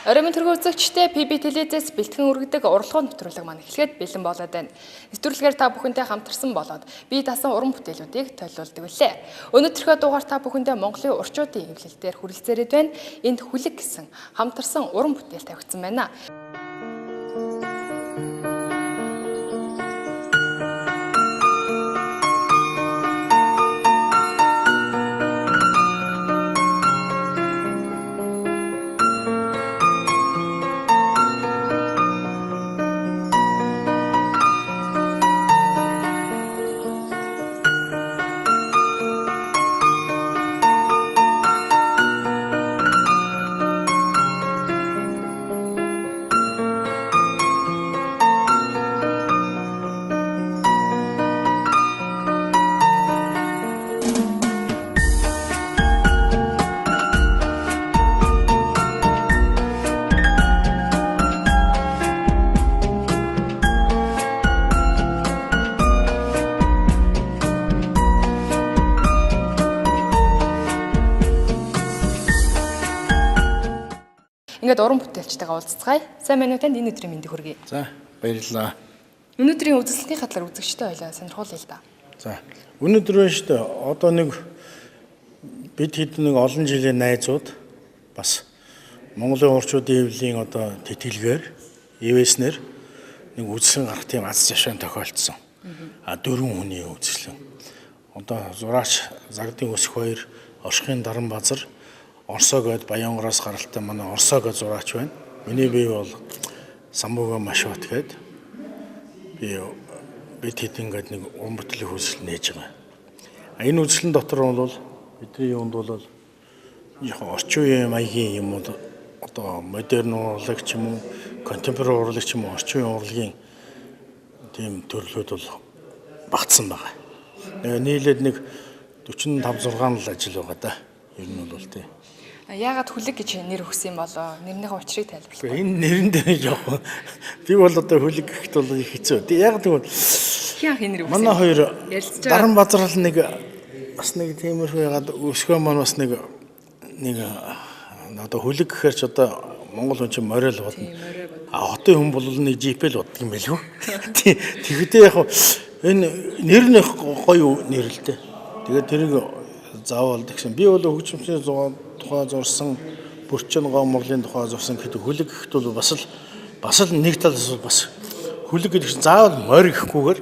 Оройн тэргүүр үзэгчтэй PB телевизээс бэлтгэн үргэдэг урлагийн нэвтрүүлэг маань эхлэхэд бэлэн болоод байна. Нэвтрүүлгээр та бүхэнтэй хамтарсан болоод би дасан уран бүтээлүүдийг төлөвлөдөг үлээ. Өнөөдрийнхөө дугаар та бүхэндээ Монголын урчуудын эвлэлээр хүрэлцээрээд байна. Энд хүлэг гэсэн хамтарсан уран бүтээл тавигдсан байна. Ингээд уран бүтээлчтэйгээ уулзцгаая. Сайн байна уу танд энэ өдрийн мэндийг хүргэе. За, баярлалаа. Өнөөдрийн үзэсгэлэнтийн хатлаар үзэгчтэй хоёлаа сонирхуулъя л да. За, өнөөдөр шүү дээ. Одоо бид хэд олон жилийн найзууд бас Монголын урчуудын эвлэлийн одоо тэтгэлгээр ивэснэр үзэсгэлэн гарах тийм аз жаргал тохиолдсон. Дөрвөн хүний үзэсгэлэн. Одоо зураач Загдын Өсөх баяр, Оршихын Даран Базар, Орсоо гээд Баянгороос гаралтай манай Орсоо гээд зураач байна. Миний бие бол Самбуга Машват гээд бид хэд ингээд нэг уран бүтээлийн үзэсгэлэн нээж байгаа. Энэ үзэсгэлэн дотор бол бидний юунд бол орчин үеийн маягийн юм уу одоо модерн урлаг ч юм уу, контемпорари урлаг ч юм уу, орчин үеийн урлагийн тийм төрлүүд бол багтсан байгаа. Нийлээд нэг 45-6 л ажил байгаа да. Ер нь бол тийм. Яагаад хүлэг гэж нэр өгсөн юм болоо? Нэрнийхээ учрыг тайлбарлах. Энэ нэрэн дээр жоохон би бол одоо хүлэг гэхэд бол их хэцүү. Яг тэгвэл хин нэр өгсөн. манай хоёр Даран Базар л нэг бас нэг тиймэрхүү ягаад өсгөө маань бас нэг одоо хүлэг гэхээр ч одоо монгол хүн чинь морил бодно. Хотын хүн бол нэг жипэл боддог юм байлгүй. Тэгэхдээ яг энэ нэр нь гоё нэр л дээ. Тэгээд тэрийг заавал гэсэн. Би бол хөгжимчний тухай зурсан, Бүрчин Гомрлын тухай зурсан гэдэг хүлэг гэхэд бол бас л нэг талаас бас хүлэг гэдэг чинь заавал морь гэхгүйгээр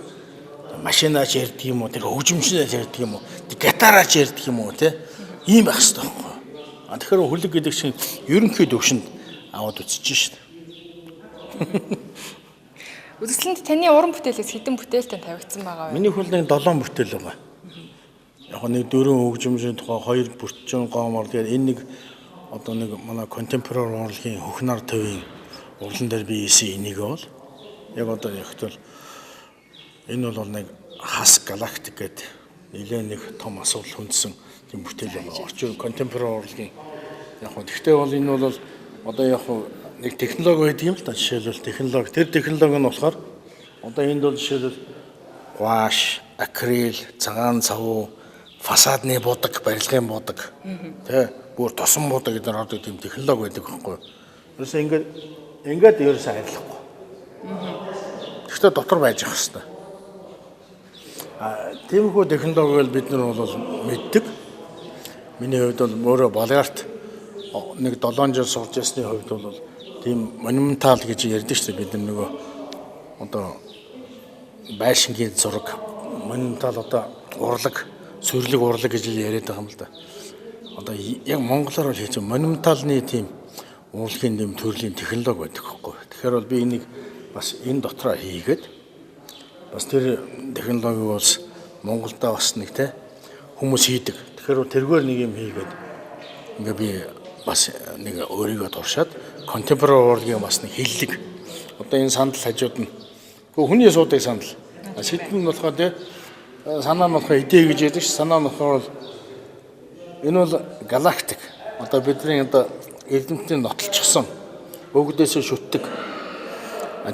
машинаач ярьдаг юм уу, тэр хөгжимчнээс ярьдаг юм уу, гитараач ярьдаг юм уу те ийм байх хэрэгтэй байхгүй. Тэгэхээр хүлэг гэдэг чинь ерөнхий төвшөнд аваад үзэж шít. Үзэсгэлэнт таны уран бүтээлээс хэдэн бүтээлтэй тавигдсан байгаа вэ? Миний хөл нэг 7 бүтээл байгаа. Яг нэг 4 хөгжимчийн тухай 2 Бүрчин Гомор тэгээд энэ нэг одоо нэг манай контемпорари урлагийн Хөхнар төвийн урлан дээр би ийсэн энийг бол яг одоо ягтвал энэ бол нэг хас галактик гэдэг нэлээд нэг том асуудал хүндсэн тийм бүтээл байгаа. Орчин контемпорари урлагийн яг хөө тэгтээ бол энэ бол одоо яг нэг технологи байдаг юм л да. Жишээлбэл технологи тэр технологи нь болохоор одоо энд бол жишээлбэл гуаш, акрил, цагаан цав, фасадны будаг, барилгын будаг, тэ бүр тосон будаг гэдэг ордог тийм технологи байдаг байхгүй. Ерөөсөө ингээд ерөөсөө арилахгүй. Гэхдээ дотор байж ах хэвээр. Тиймэрхүү технологиг бид нар бол мэддэг. Миний хувьд бол өөрөө Болгарт нэг 7 жил сурч ясны хувьд бол тийм монументал гэж ярьдаг шүү дээ. Бид нар нөгөө одоо байшингийн зураг, монументал одоо урлаг, сүрлэг урлаг гэж яриад байгаа юм л да. Одоо яг монголоор бол хийж монументалны тийм урлагийн тийм төрлийн технологи байдаг байхгүй. Тэгэхээр бол би энийг бас энэ дотроо хийгээд бас тэр технологиг бас Монголда бас нэг те хүмүүс хийдэг. Тэгэхээр тэргээр нэг юм хийгээд ингээ би бас нэг өөрийгөө туршаад контемпорари урлагийн бас нэг хиллэг. Одоо энэ сандал хажууд нь хүний суудаг сандал. Сэдэн нь болохоор те санаа нь болохоор идэ гэж яддаг ш. Санаа нь болохоор энэ бол галактик. Одоо бидний одоо эрдэмтний нотолчихсон өгдөөсөө шүтдэг.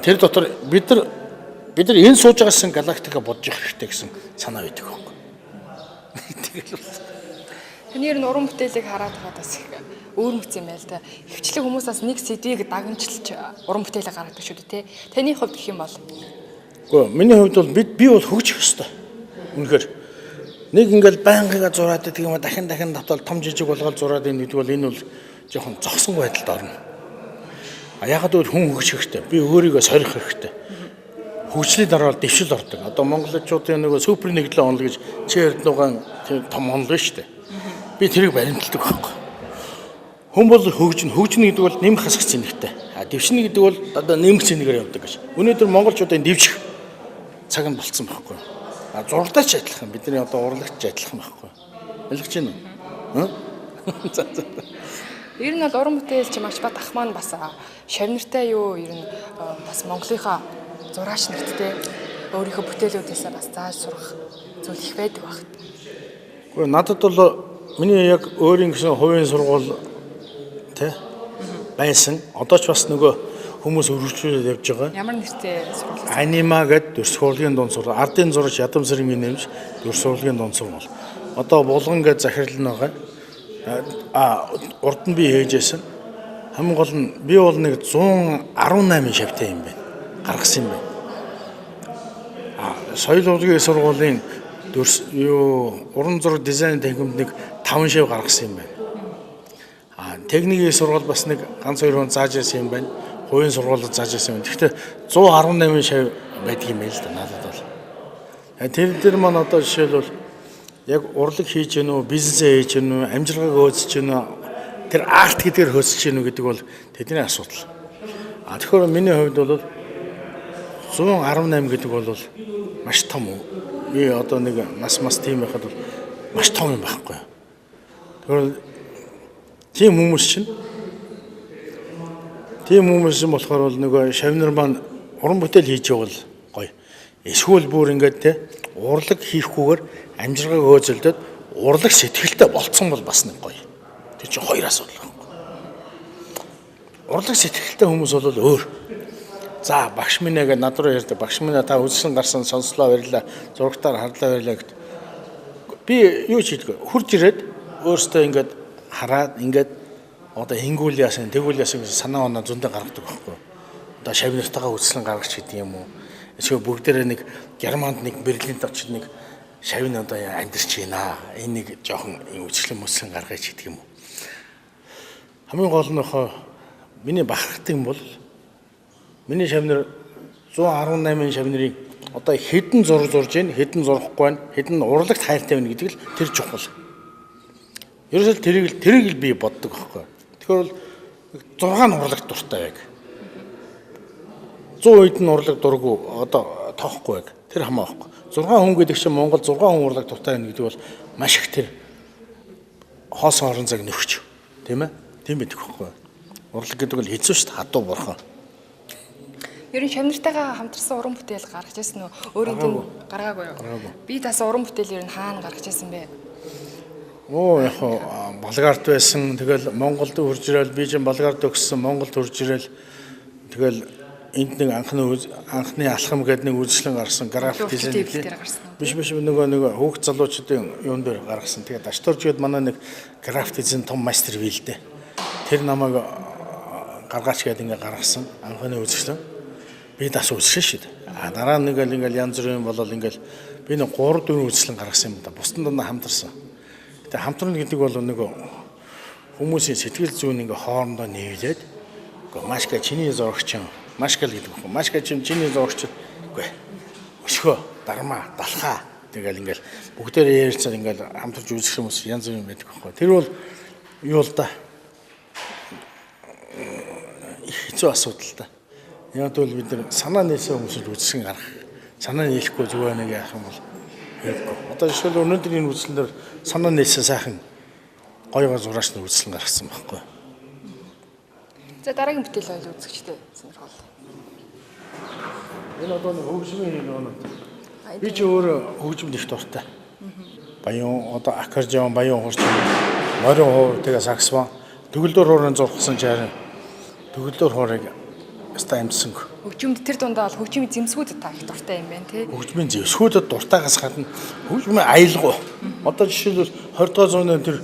Тэр дотор бид нар энэ сууж байгаасан галактика бодож явах хэрэгтэй гэсэн санаа байдаг байхгүй. Тэгэл Таны ер нь уран бүтээлийг хараад байгаа бас их өөрмөц юм байл та. Хвчлэг хүмүүс бас нэг сэдвийг дагамжилж уран бүтээлээ гаргадаг шүү дээ, тэ. Таны хувьд гэх юм бол Гэхдээ миний хувьд бол би бол хөгжих ёстой. Үнэхээр нэг ингээл байнгыга зураад гэдэг юм дахин давтал том жижиг болгоод зураад энэ гэдэг бол энэ бол жоохон зогсон байдалд орно. Ягаад гэвэл хүн хөгжих хэрэгтэй. Би өөрийгөө сорих хэрэгтэй. Хөгжлийн дараа бол дэвшил ордог. Одоо монголчуудын нөгөө супер нэгдлээ онол гэж Эрдоган том онол шүү дээ. Би тэрийг баримталдаг байхгүй. Хүн бол хөгжинэ гэдэг бол нэмэх хасах зэнэгтэй. Дэвшинэ гэдэг бол одоо нэмэх зэнэгээр явдаг гэж. Өнөөдөр монголчуудын дэвших цаг нь болцсон байхгүй. Зурдаач адилхан бидний одоо урлагч адилхан байхгүй. Ойлгож байна уу? ер нь бол уран бүтээлч маш бат ах маань бас шавнартай юу ер нь бас Монголынхаа зураач нарттэй өөрийнхөө бүтээлүүдээсээ бас зааж сурах зүйл их байдаг баг. Гэхдээ надад бол миний яг өөрийн гэсэн хувийн сургууль тэ байсан. Одоо ч бас нөгөө хүмүүс өргөжлүүлээд явж байгаа. Ямар нэртэй сургууль? Анима гэдэг дүрс сургуулийн дунд сургууль. Ардын зурагч Ядам Сэргийн нэмж дүрс сургуулийн дунд сургууль. Одоо Булган гэж захирал нь байгаа. Урд нь би ээжсэн. Хамгийн гол нь би бол нэг 118 шавтай юм байна. Гаргасан юм байна. Соёл урлагийн сургуулийн дүрс уран зураг дизайн техникумд нэг 5 шав гаргасан юм байна. Техникийн сургууль бас нэг ганц 2 хүн зааж ирсэн юм байна. Хувийн сургуулиуд зааж ирсэн юм. Гэхдээ 118 шав байдаг юм байл л да надад бол. Тэр маань одоо жишээлбэл яг урлаг хийж гэнэ үү, бизнесээ хийж гэнэ үү, амжилгааг хөөцөж гэнэ үү, тэр арт гэдгээр хөөцөж гэнэ үү гэдэг бол тэдний асуудал. Тэгэхээр миний хувьд бол 118 гэдэг бол маш том уу. Би одоо нэг нас тийм байхад бол маш том юм байхгүй. Тэгэхээр тийм хүмүүс чинь болохоор бол нөгөө шавнар маань уран бүтээл хийж явал гоё. Эсвэл бүр ингээд те урлаг хийхгүйгээр амжилгааг хөөцөлдөд урлаг сэтгэлтэй болцсон бол бас нэг гоё. Тэр чинь хоёр асуудал байхгүй. Урлаг сэтгэлтэй хүмүүс бол өөр. За багш минь яг над руу ярьдаг. Багш минь та үзсэн гарсан сонслоо баярлаа. Зурагтаар харлаа баярлаа гэд. Би юу ч хийдэггүй. Хурж ирээд өөртөө ингээд хараад ингээд одоо ингүүл яасан, тэгүүл яасан гэж санаа оноо зөндөө гаргадаг байхгүй. Одоо шавнартайгаа үзлэн гаргач гэдэг юм уу? Эсвэл бүгдээрээ нэг Германд нэг Берлинд очиж нэг шавны одоо амьдэрч байна. Энэ нэг жоохон үзлэн мөслөн гаргаж гэдэг юм уу? Хамгийн гол нь миний бахархдаг юм бол миний шавнар 118 шавнырыг одоо хэдэн зураг зурж гин, хэдэн зурахгүй байна, хэдэн урлагт хайртай байна гэдэг л тэр чухал. Ерөөсөө тэрийг л би боддог байхгүй. Тэгэхээр бол 6 урлагт дуртай байг. 100 үед нь урлаг дургу одоо тоохгүй байг. Тэр хамаа байхгүй. 6 хүн гэдэг чинь Монгол 6 хүн урлаг дуртай байна гэдэг бол маш их тэр хоосон орон зайг нөхч. Тийм ээ? Тийм байдаг байхгүй. Урлаг гэдэг бол хэцүү шүү дээ, хадуу бурхан. Ер нь шавнартайгаа хамтарсан уран бүтээл гаргаж ирсэн үү? Өөрийн тийм гаргаагүй юу? Би тас уран бүтээл ер нь хаана гаргаж ирсэн бэ? Яг Болгарт байсан. Тэгэл Монголд хурж ирэл би чинь Болгарт өгсөн. Монголд хурж ирэл тэгэл энд нэг анхны алхам гэдэг нэг үйлчлэн гаргасан график дизайн биш нөгөө хүүхд залуучуудын юун дээр гаргасан. Тэгээд Дашторжууд манай нэг график дизайн том мастер бийлдэ. Тэр намайг гаргаач гэдэг ингээ гаргасан. Анхны үйлчлэн би дас үзсэн шүү дээ. Дараа нь ингээл янз бүрийн болол ингээл би нэг 3-4 үйлчлэн гаргасан юм да. Бусдад нь хамтарсан. Гэтэ хамтрна гэдэг бол нөгөө хүмүүсийн сэтгэл зүйн ингээ хоорондоо нийлээд Машка чиний зурагч юм. Машка л гэдэг юм. Машка чиний зурагч үгүй. Өшгөө, дармаа, далхаа тэгэл ингээл бүгдээрээ ярилцаад ингээл хамтарч үзэх хүмүүс янз бүрийн байдаг байхгүй. Тэр бол юу л да. Хэцүү асуудал та. Яг бол бид нар санаа нийлсэн хүмүүсд үзсэн гарах. Санаа нийлэхгүй зүгээр нэг яах юм бол хэрэггүй. Одоо жишээл өнөөдөр энэ үзлэлээр санаа нийлсэн сайхан гойгоо зураач нар үзлэн гаргасан байхгүй. За дараагийн бүтээл ойл үзэгчтэй сонирхол. Энэ одоо нэг хөгжмийн нэг. Би ч өөр хөгжмөд их дуртай. Баян одоо аккордеон, баян хуурч, морин хуур, тэгээ саксофон, төгөлдөр хуурын зурхсан чараа. Төгөлдөр хуурыг яста амжсан. Хөгжмөд тэр дундаа бол хөгжмийн зэмсгүүд та их дуртай юм байна тий. Хөгжмийн зэмсгүүдэд дуртайгаас гадна хөгжмийн аялгау. Одоо жишээлбэл 20 дугаар зууны тэр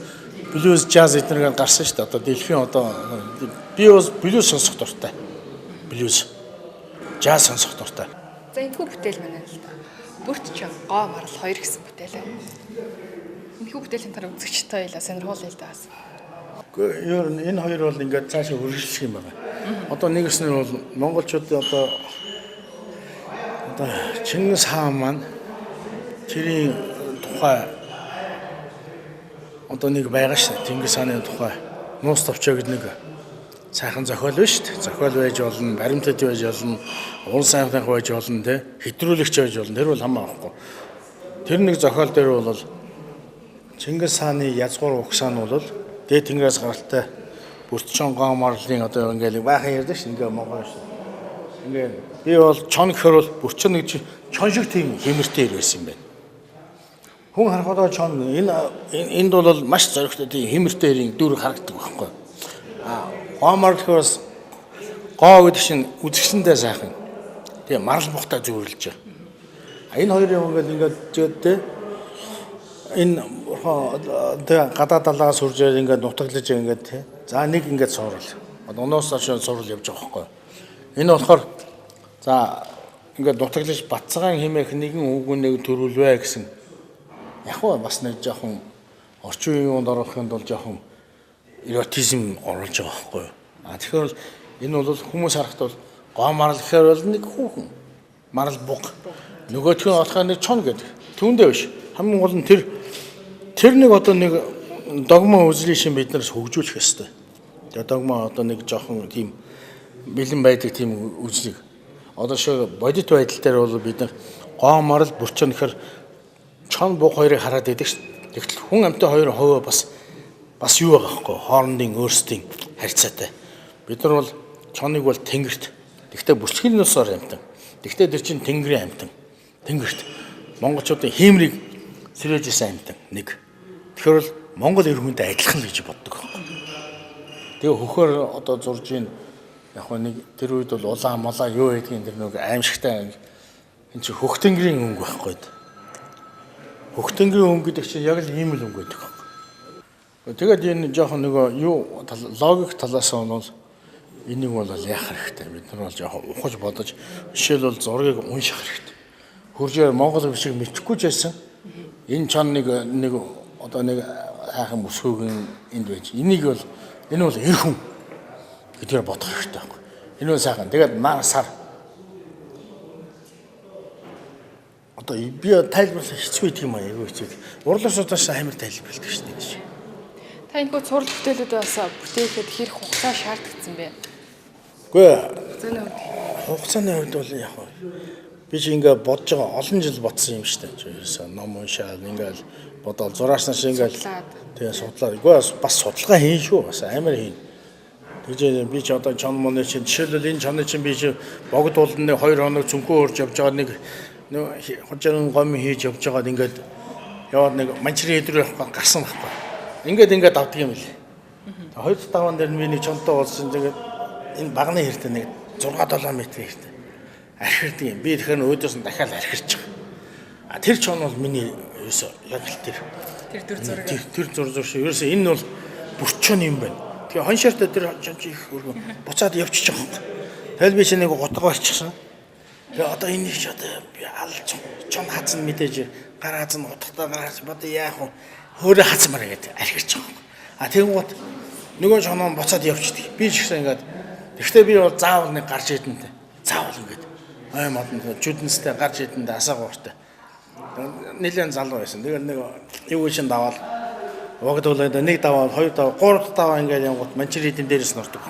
блюз jazz эднэрээр гарсан шүү дээ. Одоо дэлхийн одоо би бас блюз сонсох дуртай. Блюз. Jazz сонсох дуртай. За энэхүү бүтээл маань л да. Бүрт чон гоо марл 2 гэсэн бүтээл. Энэхүү бүтээлийн дараа үзэгчтэй байлаа сонирхол л даас. Гэхдээ ер нь энэ хоёр бол ингээд цаашаа үргэлжлэх юм байна. Одоо нэгэснээр бол монголчууд одоо Чингис хаан маань тэрийн тухай одоо нэг байгаа шүү дээ. Чингис хааны тухай нуус товчоо гэдэг нэг сайхан зохиол биш шүү дээ. Зохиол байж болно, баримтат байж болно, уран сайхнах байж болно, тэ хэтрүүлэгч байж болно. Тэр бол хамаагүй. Тэр нэг зохиол дээр бол Чингис хааны язгуур угсаа нь бол дээд тэнгэрээс гаралтай бүртчон гоо марлын одоо ингээл байхын ярьдаг шүү. Ингээ монгол шүү. Ингээ би бол чон гэхэр бол бүрчэн нэг чон шиг тийм хэмэртэй ирсэн юм байна. Хүн харахад чон энд бол маш зоригтой тийм хэмэртэй ирийн дүр харагддаг байхгүй. Гоо марл гэхээс гоо гэдэг чинь үзэсгэлэндээ сайхан. Тийм марл бухтай зүүрлж байгаа. Энэ хоёрын ингээд тэ энэ гадаа далаас сурж ингээд нутаглаж ингээд тий. За нэг ингээд суурал. Уноос хойш суурал явж байгаа байхгүй. Энэ болохоор за ингээд нутаглаж бацгаан хэмээх нэгэн үгүнийг төрүүлвэ гэсэн. Яг уу бас нэг жоохон орчин үеийн үнд орохынд бол жоохон эротизм оруулж байгаа байхгүй. Тэгэхээр энэ бол хүмүүс харахад бол гоо марл гэхээр бол нэг хүүхэн марл буг. Нөгөөх нь болохоо нэг чон гэдэг. Түүндээ биш. Хамгийн гол нь тэр нэг одоо нэг догма үзлийн шин биднээс хөгжүүлэх ёстой. Тэгээ догма одоо нэг жоохон тийм бэлэн байдаг тийм үзлийг. Одоо шиг бодит байдал дээр бол бид нэг гоо марл бүрчэн гэхээр чон буг хоёрыг хараад байдаг ш. Тэгтэл хүн амтай хоёр хуваа бас юу байгаа байхгүй хоорондын өөрсдийн харьцаатай. Бид нар бол чоныг бол тэнгэрт. Тэгвэл бүрсгэл нусаар амтан. Тэгвэл тэр чинь тэнгэрийн амтан. Тэнгэрт монголчуудын хиймрийг сэрэж исэн амтан нэг. Тэгэхээр бол монгол эр хүнтэй адилхан л гэж боддог байхгүй. Тэгээ хөхөр одоо зурж ийн яг нэг тэр үед бол улаан молаа юу байдгийг тэр нэг аимшигтай энэ чи хөх тэнгэрийн өнгө байхгүй. Хөх тэнгэрийн өнгө гэдэг чинь яг л ийм л өнгө байдаг. Тэгээд энэ жоохон нөгөө юу логик талаас нь бол энийг бол яах хэрэгтэй. Бид нар бол жоохон ухаж бодож жишээлбэл зургийг унших хэрэгтэй. Хуржээр монгол биш мэдхгүй ч байсан. Энэ чон нэг одоо нэг хайхан бүсгүйгийн энд байж. Энэ бол эр хүн гэдгээр бодох хэрэгтэй байхгүй. Энэ бол сайхан. Тэгээд сар одоо би тайлбарлах хэцүү гэдэг юм аа яг үгүй. Урлаас удаас амар тайлбарладаг шүү дээ. Та энэ сурал бүтээлүүдээ бас бүтээхэд хэрэг хугацаа шаардлагатай бэ? Үгүй хугацааны хувьд бол яг би чи ингээ бодож байгаа олон жил бодсон юм шүү дээ. Ерөөсөө ном уншаал ингээл бодоол зурааснаас ингээл тэгээ судлаад. Үгүй бас судалгаа хийн шүү. Бас амар хийн. Тэгж би ч одоо чон моны чинь жишээлбэл энэ чоны чинь би чи богд уулны 2 хоног цүнхөө урж явж байгаа нэг хожирын гом хийж явж байгаад ингээд яваад нэг манчрын хэдрүү гарсан байхгүй. Ингээд авдаг юм лээ. 2-5 дээр нь миний чонтой уулзсан. Тэгээд энэ багны хэрэг нэг 6-7 м хэрэг архирдаг юм. Би тэгэхээр өөдөөс нь дахиад архирч байгаа. Тэр чон бол миний ерөөсөө яг л тэр дүр зураг. Тэр зур шүү. Ерөөсөө энэ бол бүрчөн юм байна. Тэгээ хоншортой тэр чон чи их буцаад явчихж байгаа юм. Тэгэл би чи нэг гутгаа орчихсан. Тэгээ одоо энэ их одоо би алж чон хацсан мэдээж гар хацсан утгатай гарч бодё яах вэ? Хөөрэ хацмаар гэдэг архирч байгаа. Тэгэнгუთ нөгөө чоноо буцаад явчихдаг. Би ч гэсэн ингээд тэгтээ би бол заавал нэг гарч идэндээ. Заавал ингээд ой модон жүдэнстэй гарч идэндээ асаагууртай. Нэлээд залуу байсан. Тэгээд нэг юу шин даваад вагдуулаад нэг даваад хоёр даваа гурав даваа ингээд явгот манчир эдэн дээрээс нурдаг.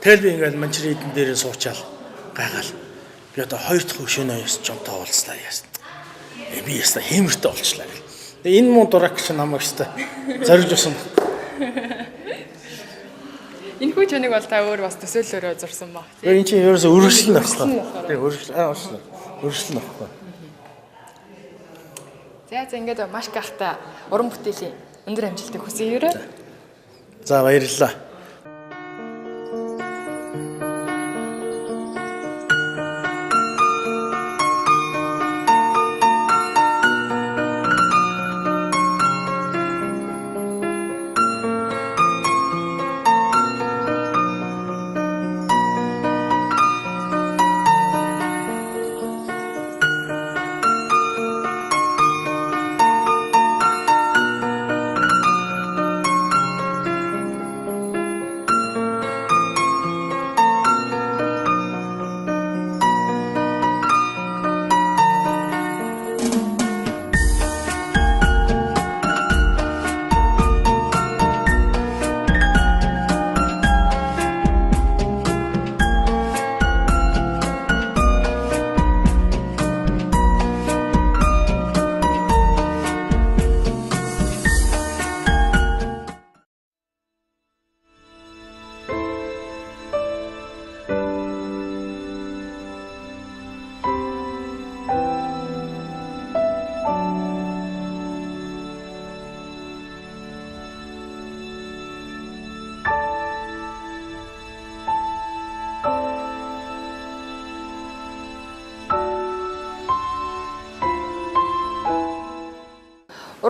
Тэгэл би ингээд манчир эдэн дээрээ суучаал гайгаал. Би одоо хоёр дахь өшөөнөөс чонтой уулзлаа яасан. Би яста хэмэртэй болчлаа. Энэ муу дурак чинь намайг өстой зорж усан. Энэ хүү чоныг бол та өөр бас төсөөллөөрөө зурсан баг. Энэ чинь ерөөсөө өргөжлөн байна. Тэгээ өргөжлөн байна. За ингээд маш гахтай уран бүтээлийн өндөр амжилтыг хүсье ерөө. За баярлалаа.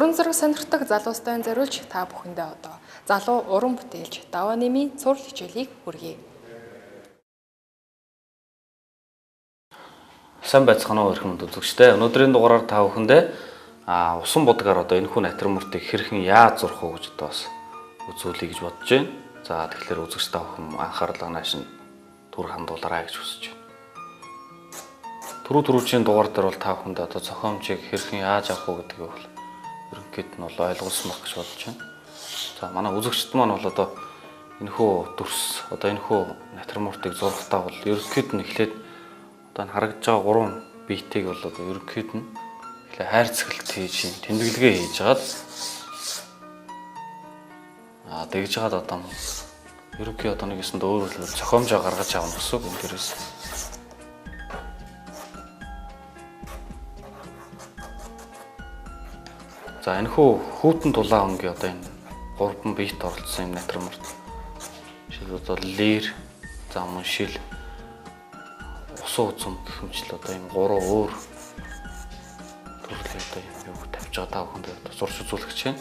Уран зураг сонирхдаг залуустай зориулж та бүхэндээ одоо залуу уран бүтээлч Даваа Нэмийн цуврал хичээлийг хүргэе. Сайн байцгаана уу эрхэм үзэгчдээ. Өнөөдрийн дугаараар та бүхэндээ усан будгаар одоо энэ хүн натурмортыг хэрхэн яаж зурх уу гэж одоо бас үзүүлэе гэж бодож байна. За тэгэхээр үзэгч та бүхэн анхаарлаа нааш нь түр хандуулаарай гэж хүсэж байна. Түрүүчийн дугаар дээр бол та бүхэнд одоо зохиомжийг хэрхэн яаж авах уу гэдгийг бол ерөнхийд нь бол ойлгуулсан байх гэж бодож байна. За манай үзэгчд маань бол одоо энэхүү дүрс одоо энэхүү натурмортыг зурхтаа бол ерөнхийд нь эхлээд одоо энэ харагдж байгаа гурван биетийг бол одоо ерөнхийд нь эхлээ хайрцаглалт хийж тэмдэглэгээ хийж хагаад тэгж хагаад одоо ерөнхий одоо нэг юмсанд өөр хөлбөр зохиомжоо гаргаж авах гэсэн үг энэ дээрээс. За энэхүү хүүтэн дулаан өнгийн одоо энэ гурван биет оролцсон юм натурморт. Жишээлбэл одоо лир, за мөн усан үзэм гэх мэтл одоо ийм гурван өөр төрлөө одоо юу тавьж байгаа та бүхэнд одоо зурж үзүүлэх гэж байна.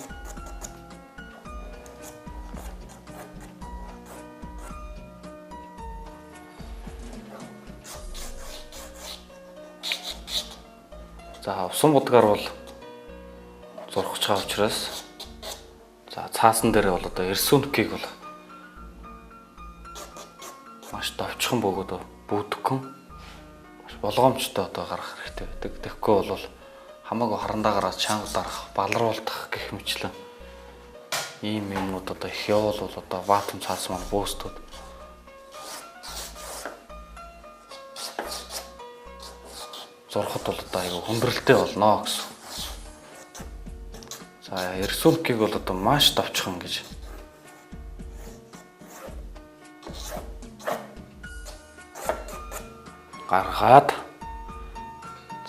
За усан будгаар бол зурхаж байгаа учраас за цаасан дээр бол одоо рисункийг бол маш товчхон бөгөөд бүүдгхэн болгоомжтой одоо гаргах хэрэгтэй байдаг. Тэгэхгүй бол хамаагүй харандаагаараа чанга дарах, балруулах гэх мэтлэн ийм юмнууд одоо их явуул бол одоо ватум цаас маань бөөстүүд зурхад бол одоо айгүй хүндрэлтэй болно гэсэн. За рисункийг бол одоо маш товчхон гэж гаргаад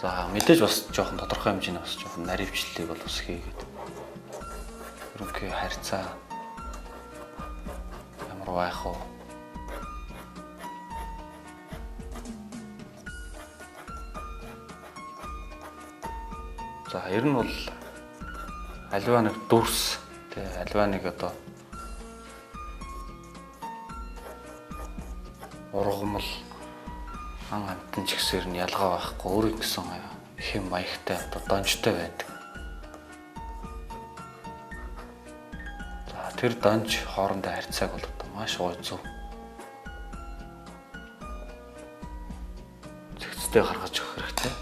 за мэдээж бас жоохон тодорхой хэмжээний бас жоохон наривчлалыг бол бас хийгээд ерөнхий харьцаа ямар байх вэ? За ер нь бол аливаа нэг дүрс тэгээ аливаа нэг одоо ургамал ан амтан ч гэсээр нь ялгаа байхгүй өөр ингэсэн хэм маягтай одоо донжтой байдаг. За тэр донж хоорондоо харьцааг бол одоо маш гоё зөв зэгцтэй гаргаж өгөх хэрэгтэй.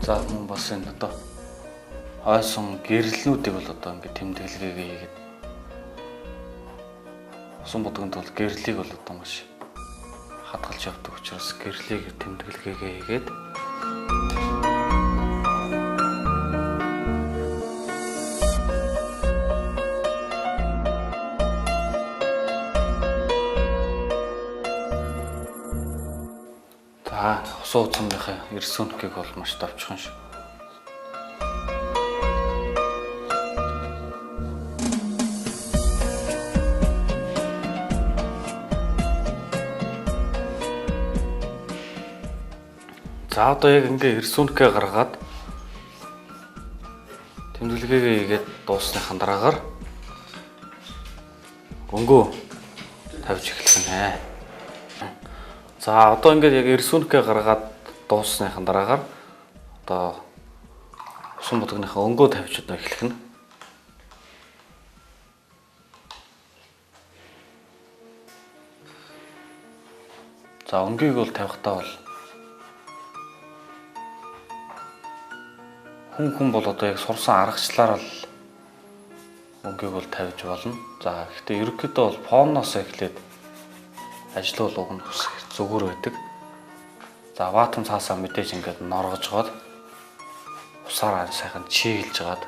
За мөн бас энэ одоо ойсон гэрлэлнүүдийг бол одоо ингээд тэмдэглэгээ хийгээд усан будганд бол гэрлэлийг бол одоо маш хадгалж явдаг учраас гэрлэлийг тэмдэглэгээ хийгээд усан үзмийнхээ рисункийг бол маш товчхон шиг. За одоо яг ингээ рисункээ гаргаад тэмдэглэгээ хийгээд дуусныхан дараагаар өнгөө тавьж эхлэх нэ. За одоо ингээд яг рисункээ гаргаад дуусныхан дараагаар одоо усан будгийнхаа өнгөө тавьж одоо эхлэх нь. За өнгийг бол тавихтаа бол хүн бол одоо яг сурсан аргачлаар л өнгийг бол тавьж болно. За гэхдээ ерөнхийдөө бол фоноос эхлээд ажлуул уг нь зүгээр байдаг. За ватум цаасаа мэдээж ингээд норгож гоод усаараа сайхан чийлж гаад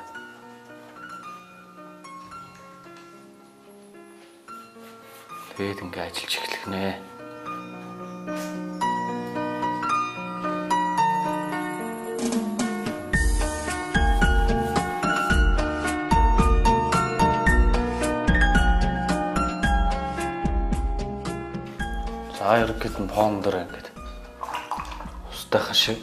тэгээд ингээд ажиллаж эхлэх нэ. За ерөнхийд нь фон дээр ингээд устайхан шиг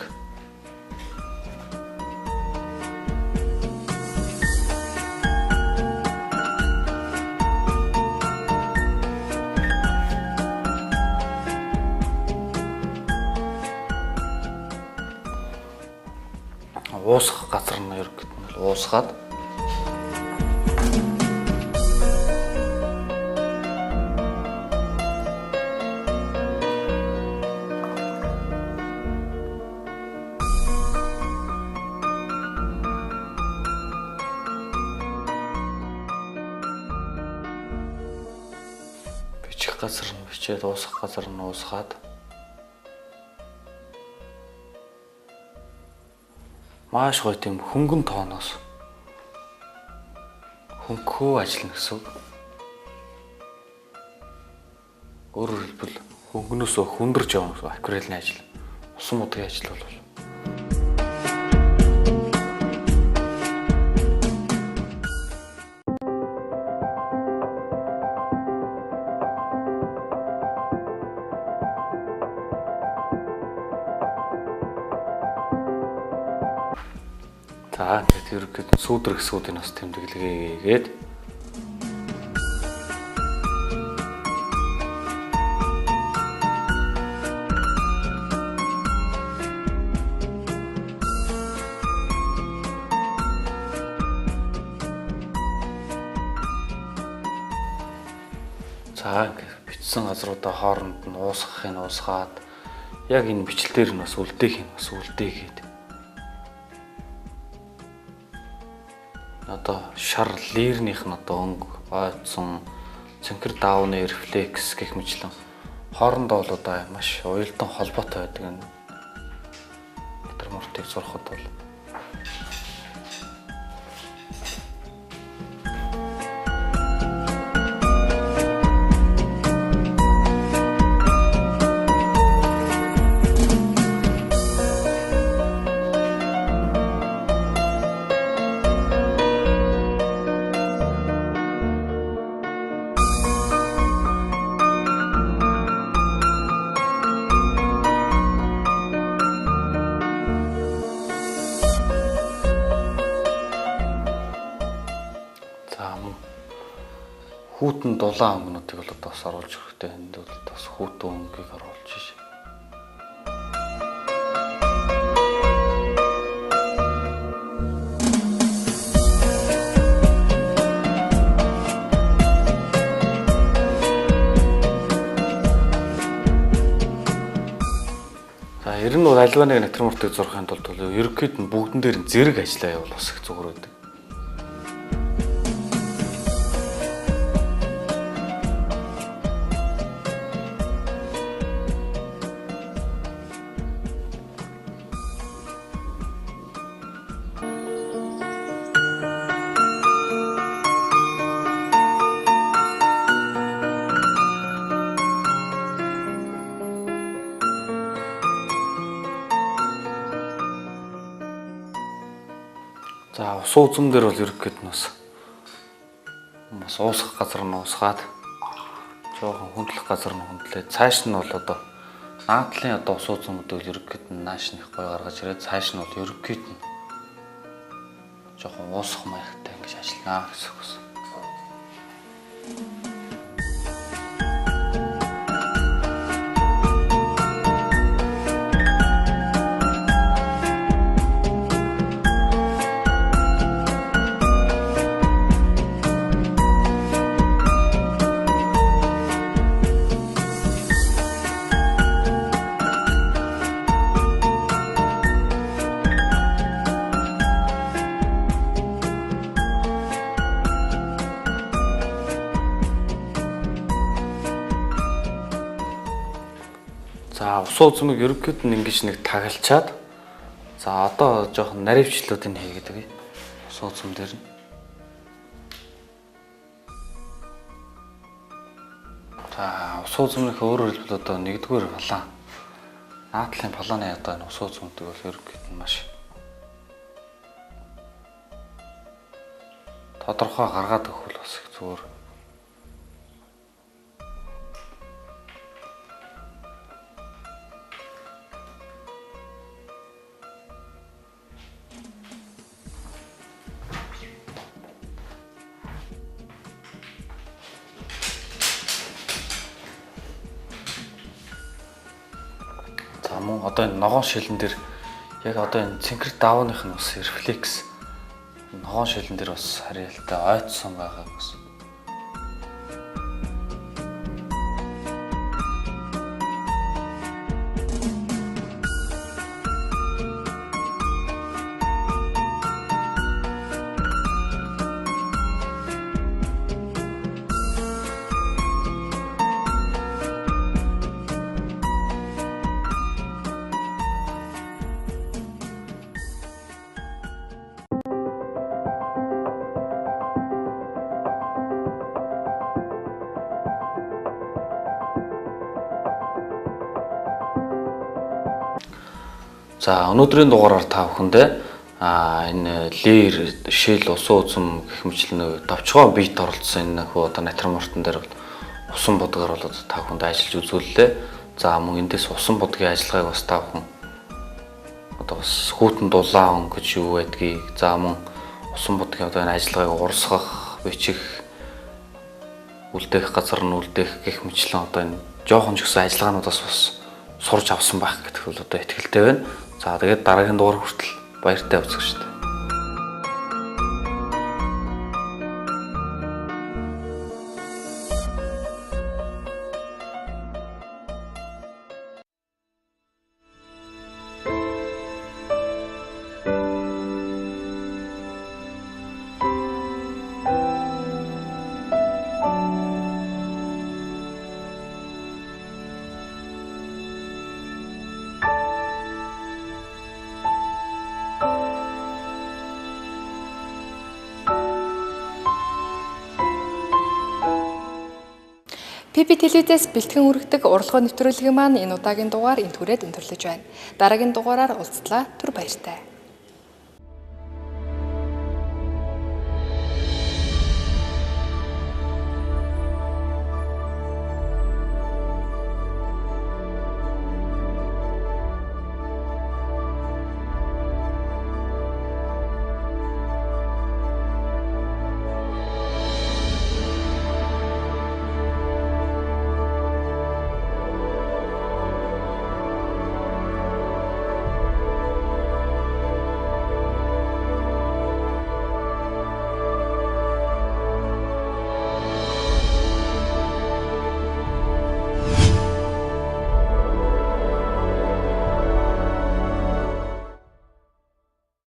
уусах газар нь ерөнхийд нь уусгаад бичих газар нь бичээд уусах газар нь уусгаад маш гоё тийм хөнгөн тооноос хөнгөхөө ажиллана гэсэн үг. Өөрөөр хэлбэл хөнгөнөөсөө хүндэрж явна гэсэн акварелын ажил. Усан модгийн ажил бол за ингээд ерөнхийд нь сүүдэр хэсгүүдийн бас тэмдэглэгээд за ингээд бичсэн газруудаа хооронд нь уусгахыг уусгаад яг энэ бичлэлээр нь бас үлдээх юм бас үлдээгээд одоо шар лирнийх нь одоо өнгө ойцсон цэнхэр даавны рефлекс гэх мэтлэн хоорондоо бол одоо маш уялдан холбоотой байдаг энэ натурмортыг зурхад бол хүүтэн дулаан өнгөнүүдийг бол одоо бас оруулж өгөхтэй. Энд бол бас хүүтэн өнгийг оруулж шээ. За ер нь бол альва нэг натурмортыг зурхын тулд ерөнхийд нь бүгдэн дээр нь зэрэг ажиллаа явуул бас их зүгээр байдаг. За ус узам дээр бол ерөнхийд нь бас уусах газар нь уусгаад жоохон хөндлөх газар нь хөндлээд цааш нь бол одоо наадлын одоо ус узамууд бол ерөнхийд нь нааш нь их гой гаргаж ирээд цааш нь бол ерөнхийд нь жоохон уусах маягтай ингэж ажиллана гэсэн үг. За ус узмыг ерөнхийд нь ингэж нэг тагалчаад за одоо жоохон наривчлуудыг хийгээд өгье. Ус узм дээр нь. За ус узмынхаа өөрөөр хэлбэл одоо нэгдүгээр палан. Наадлын паланы одоо энэ ус узмуудыг бол ерөнхийд нь маш тодорхой гаргаад өгөх бол бас их зүгээр. За мөн одоо энэ ногоон шилэн дээр яг одоо энэ цэнхэр давааных нь бас рефлекс ногоон шилэн дээр бас харьяалтай ойцсон байгааг бас. За өнөөдрийн дугаараар та бүхэндээ энэ леер шил усан үзэм гэх мэтлэн давчгоо бит оролцсон энэ хөө одоо натурмортон дээр усан бодгаар бол та бүхэнд ажиллаж үзүүллээ. За мөн эндээс усан бодгийн ажиллагааг бас та бүхэн одоо бас хүүтэн дулаан гэж юу байдгийг за мөн усан бодгийн одоо энэ ажиллагааг урсгах, бичих, үлдээх газар нь үлдээх гэх мэтлэн одоо энэ жоохон ч гэсэн ажиллагаануудаас бас сурч авсан байх гэдэг бол одоо итгэлтэй байна. За тэгээд дараагийн дугаар хүртэл баяртай үзэгчтэй. PP телевизээс бэлтгэн хүргэдэг урлагаа нэвтрүүлгийн маань энэ удаагийн дугаар энэ түрээд өндөрлөж байна. Дараагийн дугаараар уулзлаа. Түр баяртай.